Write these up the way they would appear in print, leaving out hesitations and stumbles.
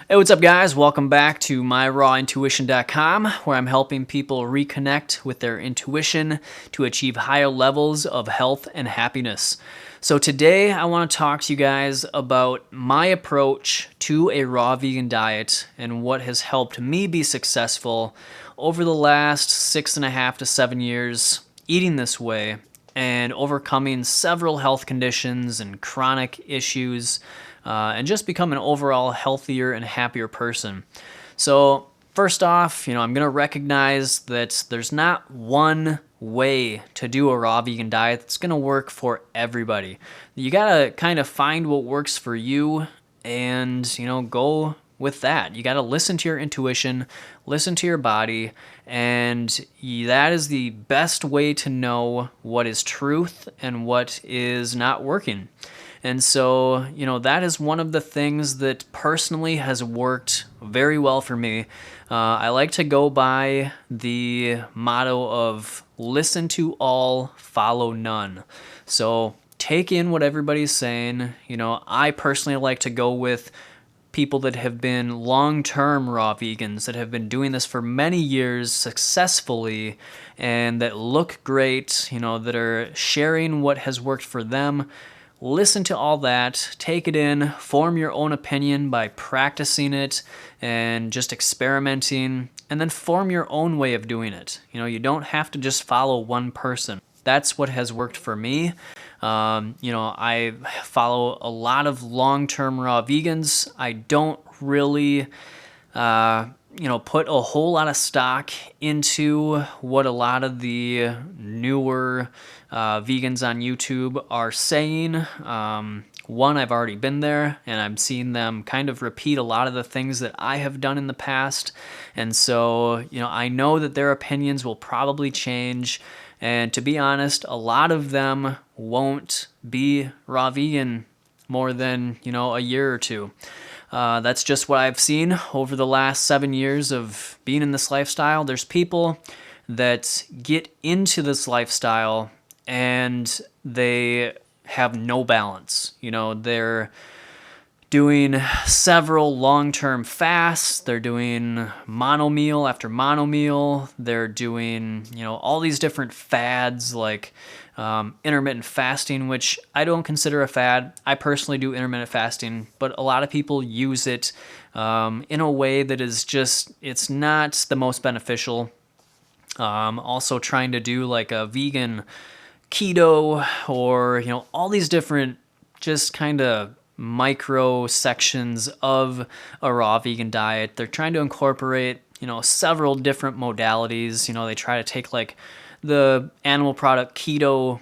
Hey, what's up, guys? Welcome back to myrawintuition.com, where I'm helping people reconnect with their intuition to achieve higher levels of health and happiness. So today I want to talk to you guys about my approach to a raw vegan diet and what has helped me be successful over the last 6.5 to 7 years eating this way and overcoming several health conditions and chronic issues, and just become an overall healthier and happier person. So first off, I'm going to recognize that there's not one way to do a raw vegan diet that's going to work for everybody. You got to kind of find what works for you and, go with that. You got to listen to your intuition, listen to your body, and that is the best way to know what is truth and what is not working. And so, that is one of the things that personally has worked very well for me. I like to go by the motto of listen to all, follow none. So take in what everybody's saying. I personally like to go with people that have been long-term raw vegans, that have been doing this for many years successfully and that look great, that are sharing what has worked for them. Listen to all that, take it in, form your own opinion by practicing it and just experimenting, and then form your own way of doing it. You don't have to just follow one person. That's what has worked for me. I follow a lot of long-term raw vegans. I don't really put a whole lot of stock into what a lot of the newer vegans on YouTube are saying. One, I've already been there, and I'm seeing them kind of repeat a lot of the things that I have done in the past. And so, I know that their opinions will probably change. And to be honest, a lot of them won't be raw vegan more than, a year or two. That's just what I've seen over the last 7 years of being in this lifestyle. There's people that get into this lifestyle and they have no balance. They're doing several long-term fasts. They're doing mono meal after mono meal. They're doing, all these different fads like intermittent fasting, which I don't consider a fad. I personally do intermittent fasting, but a lot of people use it in a way that is just, it's not the most beneficial. Also trying to do like a vegan keto or, all these different just kind of micro sections of a raw vegan diet. They're trying to incorporate, several different modalities. They try to take like the animal product keto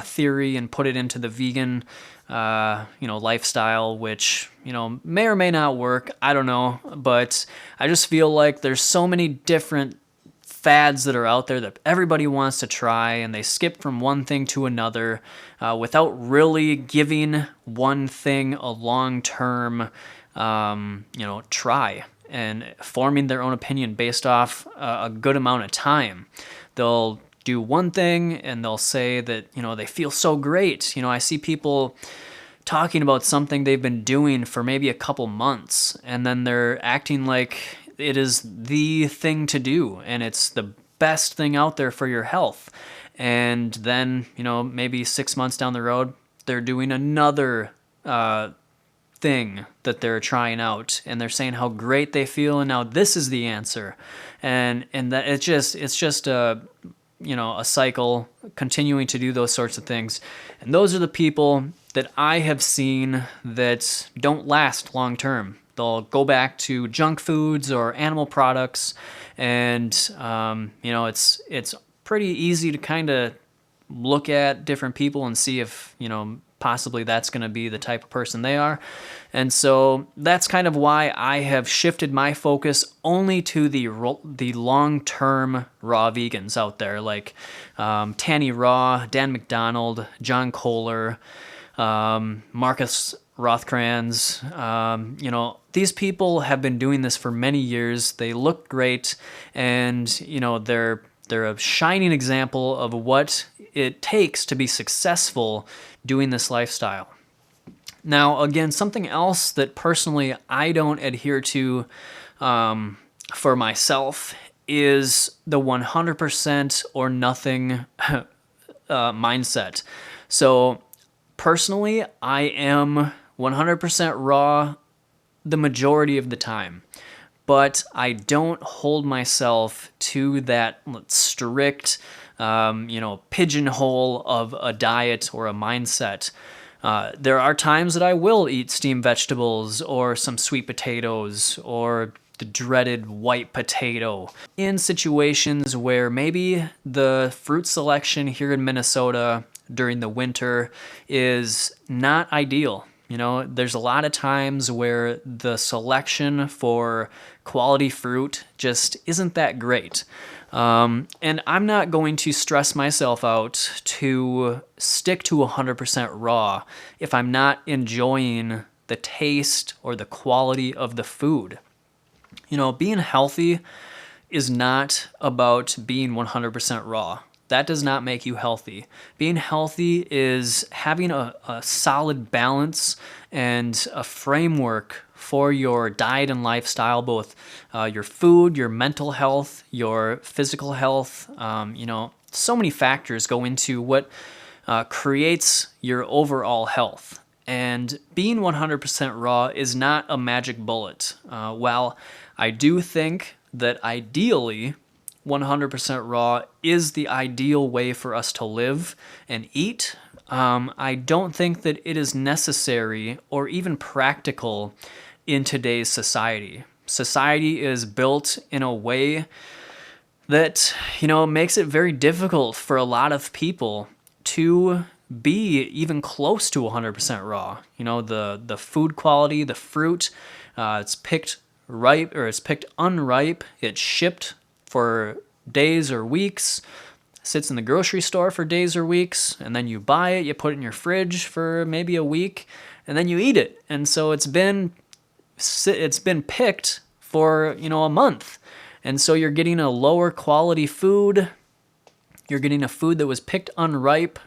theory and put it into the vegan, lifestyle, which, may or may not work. I don't know. But I just feel like there's so many different fads that are out there that everybody wants to try, and they skip from one thing to another without really giving one thing a long-term, try and forming their own opinion based off a good amount of time. They'll do one thing and they'll say that, they feel so great. I see people talking about something they've been doing for maybe a couple months, and then they're acting like it is the thing to do and it's the best thing out there for your health. And then, maybe 6 months down the road, they're doing another thing that they're trying out and they're saying how great they feel and now this is the answer. And that it's just a cycle, continuing to do those sorts of things. And those are the people that I have seen that don't last long term. They'll go back to junk foods or animal products, and it's pretty easy to kind of look at different people and see if possibly that's going to be the type of person they are. And so that's kind of why I have shifted my focus only to the long-term raw vegans out there, like Tanny Raw, Dan McDonald, John Kohler, Marcus Rothkranz. These people have been doing this for many years. They look great, and they're a shining example of what it takes to be successful doing this lifestyle. Now, again, something else that personally I don't adhere to for myself is the 100% or nothing mindset. So personally, I am 100% raw the majority of the time, but I don't hold myself to that strict, pigeonhole of a diet or a mindset. There are times that I will eat steamed vegetables or some sweet potatoes or the dreaded white potato in situations where maybe the fruit selection here in Minnesota during the winter is not ideal. There's a lot of times where the selection for quality fruit just isn't that great. And I'm not going to stress myself out to stick to 100% raw if I'm not enjoying the taste or the quality of the food. Being healthy is not about being 100% raw. That does not make you healthy. Being healthy is having a solid balance and a framework for your diet and lifestyle, both your food, your mental health, your physical health. So many factors go into what creates your overall health. And being 100% raw is not a magic bullet. While I do think that ideally 100% raw is the ideal way for us to live and eat, I don't think that it is necessary or even practical in today's society. Society is built in a way that, makes it very difficult for a lot of people to be even close to 100% raw. The food quality, the fruit, it's picked ripe or it's picked unripe, it's shipped for days or weeks, sits in the grocery store for days or weeks, and then you buy it, you put it in your fridge for maybe a week, and then you eat it. And so it's been picked for, a month. And so you're getting a lower quality food. You're getting a food that was picked unripe,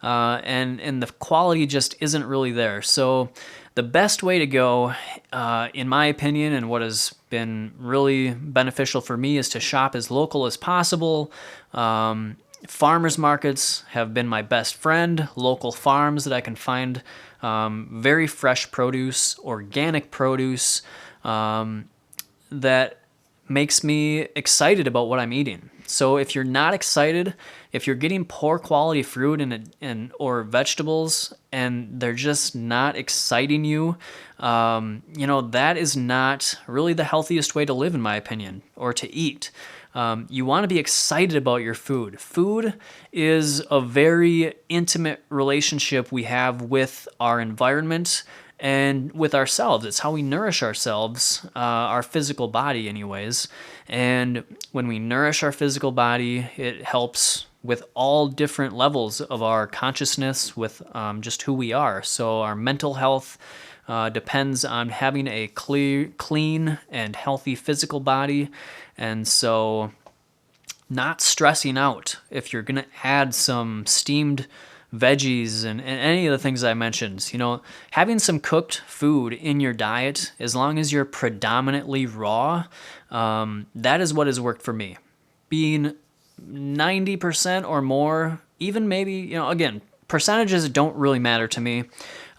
and the quality just isn't really there. So the best way to go, in my opinion, and what has been really beneficial for me, is to shop as local as possible. Farmers markets have been my best friend. Local farms that I can find very fresh produce, organic produce, that makes me excited about what I'm eating. So if you're not excited, if you're getting poor quality fruit or vegetables and they're just not exciting you, that is not really the healthiest way to live, in my opinion, or to eat. You want to be excited about your food. Food is a very intimate relationship we have with our environment and with ourselves. It's how we nourish ourselves, our physical body anyways. And when we nourish our physical body, it helps with all different levels of our consciousness, with just who we are. So our mental health depends on having a clean and healthy physical body. And so not stressing out if you're going to add some steamed veggies and any of the things I mentioned. Having some cooked food in your diet, as long as you're predominantly raw, that is what has worked for me. Being 90% or more, even maybe, again, percentages don't really matter to me.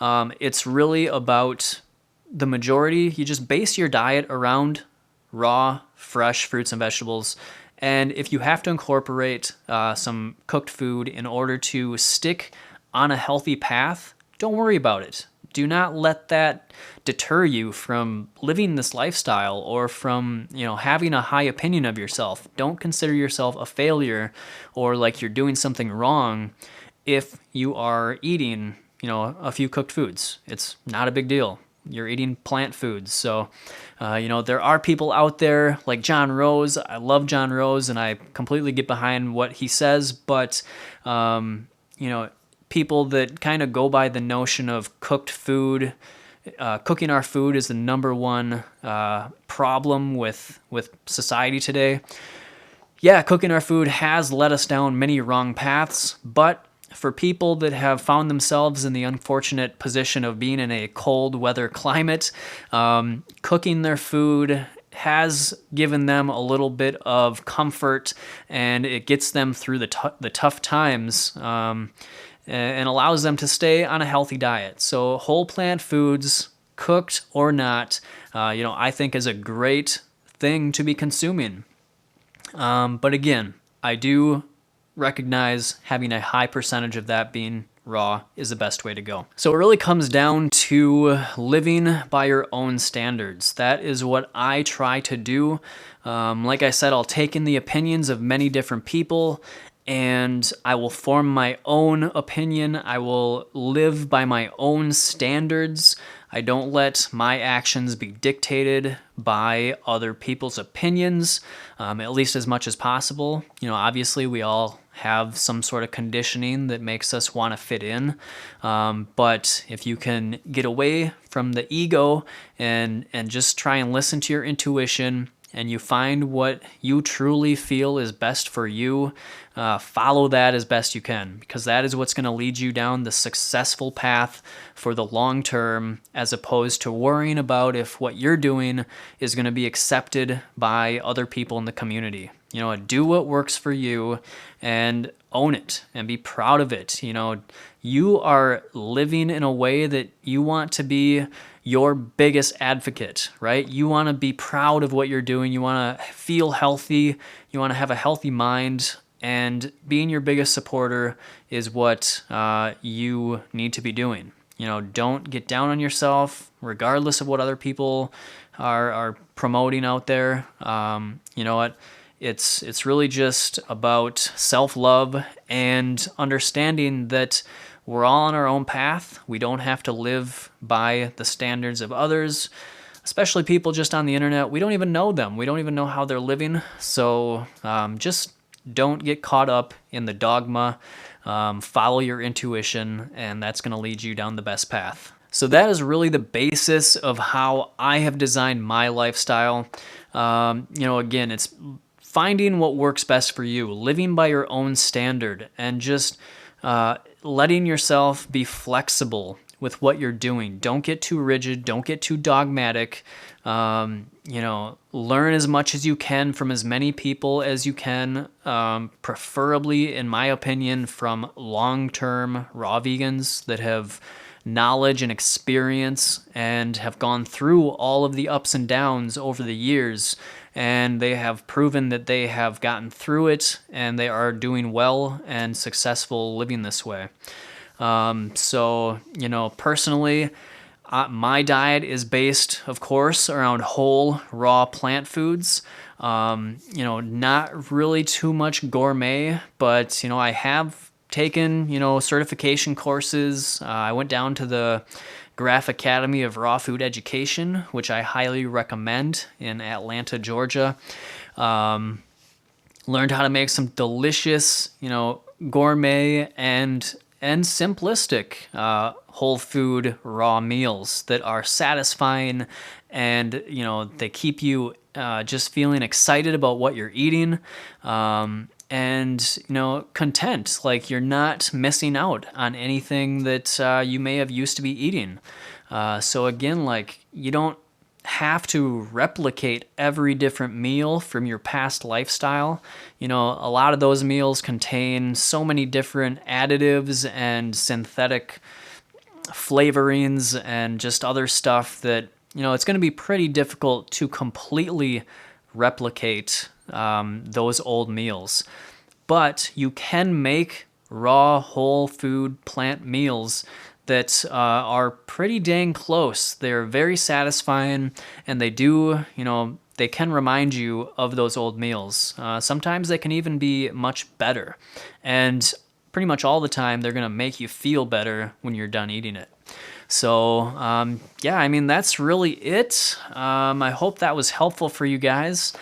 It's really about the majority. You just base your diet around raw, fresh fruits and vegetables. And if you have to incorporate some cooked food in order to stick on a healthy path, don't worry about it. Do not let that deter you from living this lifestyle or from, having a high opinion of yourself. Don't consider yourself a failure or like you're doing something wrong if you are eating, a few cooked foods. It's not a big deal. You're eating plant foods. So, there are people out there like John Rose. I love John Rose and I completely get behind what he says, but, people that kind of go by the notion of cooked food, cooking our food is the number one problem with society today. Yeah, cooking our food has led us down many wrong paths, but for people that have found themselves in the unfortunate position of being in a cold weather climate, cooking their food has given them a little bit of comfort, and it gets them through the tough times, and allows them to stay on a healthy diet. So whole plant foods, cooked or not, I think is a great thing to be consuming. But again, I do recognize having a high percentage of that being raw is the best way to go. So it really comes down to living by your own standards. That is what I try to do. Like I said, I'll take in the opinions of many different people, and I will form my own opinion. I will live by my own standards. I don't let my actions be dictated by other people's opinions, at least as much as possible. Obviously we all have some sort of conditioning that makes us want to fit in. But if you can get away from the ego and just try and listen to your intuition, and you find what you truly feel is best for you, follow that as best you can, because that is what's going to lead you down the successful path for the long term, as opposed to worrying about if what you're doing is going to be accepted by other people in the community. Do what works for you and own it and be proud of it. You are living in a way that you want to be your biggest advocate, right? You want to be proud of what you're doing. You want to feel healthy. You want to have a healthy mind. And being your biggest supporter is what you need to be doing. Don't get down on yourself, regardless of what other people are promoting out there. You know what? It's really just about self-love and understanding that we're all on our own path. We don't have to live by the standards of others, especially people just on the internet. We don't even know them. We don't even know how they're living. So just don't get caught up in the dogma. Follow your intuition, and that's going to lead you down the best path. So that is really the basis of how I have designed my lifestyle. Again, it's finding what works best for you, living by your own standard, and just letting yourself be flexible with what you're doing. Don't get too rigid. Don't get too dogmatic. Learn as much as you can from as many people as you can, preferably, in my opinion, from long-term raw vegans that have knowledge and experience and have gone through all of the ups and downs over the years, and they have proven that they have gotten through it and they are doing well and successful living this way. Personally, my diet is based, of course, around whole, raw plant foods. Not really too much gourmet, but, I have taken, certification courses. I went down to the Graph Academy of Raw Food Education, which I highly recommend, in Atlanta, Georgia. Learned how to make some delicious, gourmet and simplistic whole food raw meals that are satisfying, and they keep you just feeling excited about what you're eating, and content, like you're not missing out on anything that you may have used to be eating. So again, you don't have to replicate every different meal from your past lifestyle. A lot of those meals contain so many different additives and synthetic flavorings and just other stuff that, it's going to be pretty difficult to completely replicate those old meals. But you can make raw, whole food, plant meals that are pretty dang close. They're very satisfying, and they do, they can remind you of those old meals. Sometimes they can even be much better. And pretty much all the time, they're going to make you feel better when you're done eating it. So, that's really it. I hope that was helpful for you guys.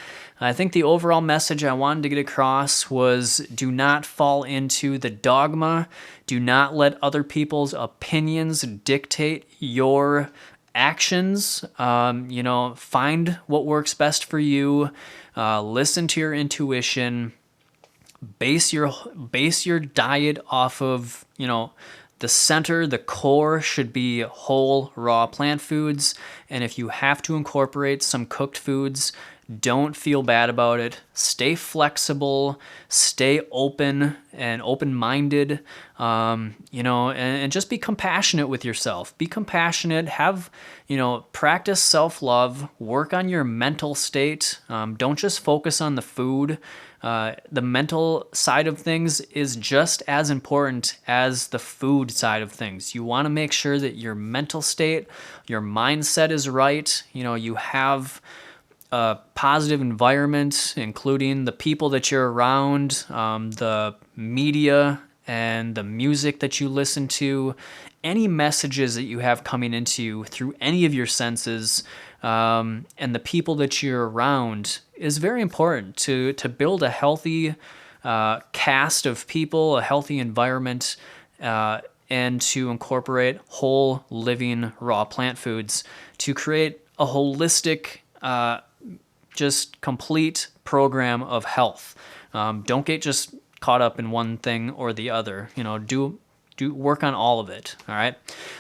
I think the overall message I wanted to get across was, do not fall into the dogma. Do not let other people's opinions dictate your actions. Find what works best for you. Listen to your intuition. base your diet off of, the center, the core should be whole, raw plant foods. And if you have to incorporate some cooked foods, don't feel bad about it. Stay flexible, stay open and open-minded, and just be compassionate with yourself. Be compassionate, practice self-love, work on your mental state. Don't just focus on the food. The mental side of things is just as important as the food side of things. You want to make sure that your mental state, your mindset is right. You have a positive environment, including the people that you're around, the media and the music that you listen to, any messages that you have coming into you through any of your senses, and the people that you're around is very important to build a healthy cast of people, a healthy environment, and to incorporate whole, living, raw plant foods to create a holistic, just complete program of health. Don't get just caught up in one thing or the other. Do work on all of it. All right.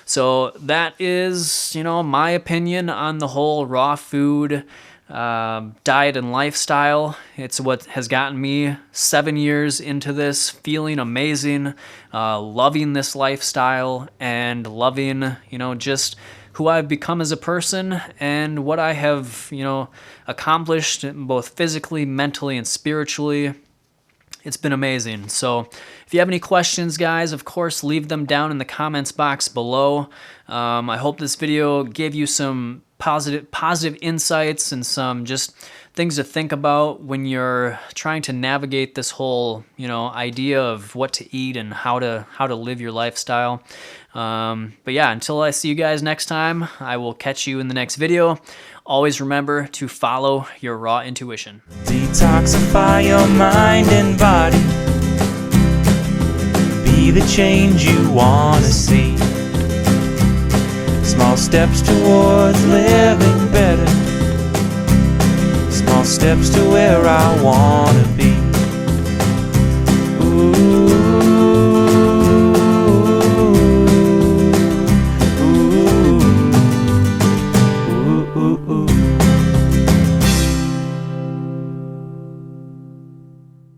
So that is, my opinion on the whole raw food diet and lifestyle. It's what has gotten me 7 years into this, feeling amazing, loving this lifestyle, and loving, just who I've become as a person and what I have, accomplished both physically, mentally, and spiritually. It's been amazing. So if you have any questions, guys, of course, leave them down in the comments box below. I hope this video gave you some positive insights and some just things to think about when you're trying to navigate this whole, idea of what to eat and how to live your lifestyle. But yeah, until I see you guys next time, I will catch you in the next video. Always remember to follow your raw intuition. Detoxify your mind and body. Be the change you want to see. Small steps towards living better. Small steps to where I want to be.